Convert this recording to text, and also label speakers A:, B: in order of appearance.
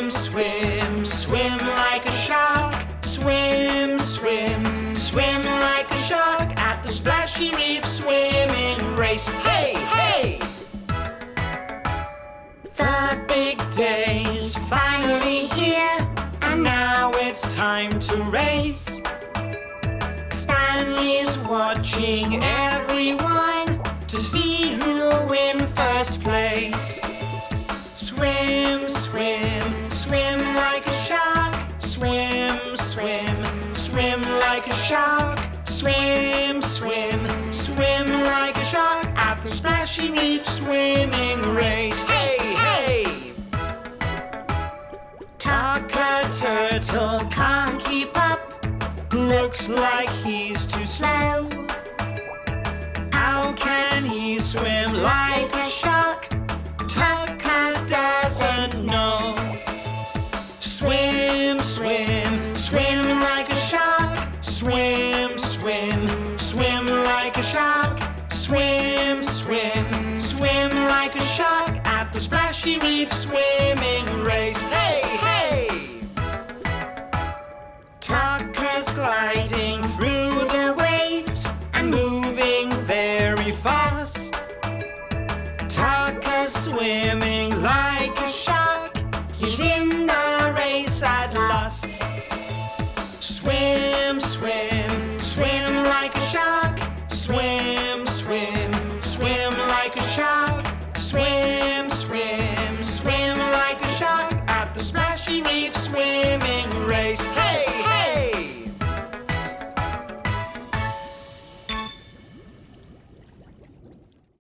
A: swim, swim like a shark. Swim, swim, swim like a shark at the splashy reef swimming race. Hey, hey! The big day's finally here, and now it's time to race. Stanley's watching everyone to see who'll win first place. Swim, swim, swim like a shark. Swim, swim, swim like a shark. Swim, swim, swim like a shark at the splashy reef swimming race. Hey, hey! Tucker Turtle can't keep up. Looks like he's too slow. How can he swim like a shark? Tucker doesn't know. Swim, swim, swim like a shark. Swim, swim, swim like a shark. Swim, swim, swim like a shark at the splashy reef swimming race. Hey, hey! Tucker's gliding through the waves and moving very fast. Tucker's swimming like a shark. He's in the race at last. Swim, swim, swim like a shark. Swim, swim, swim like a shark. Swim, swim, swim like a shark at the splashy reef swimming race.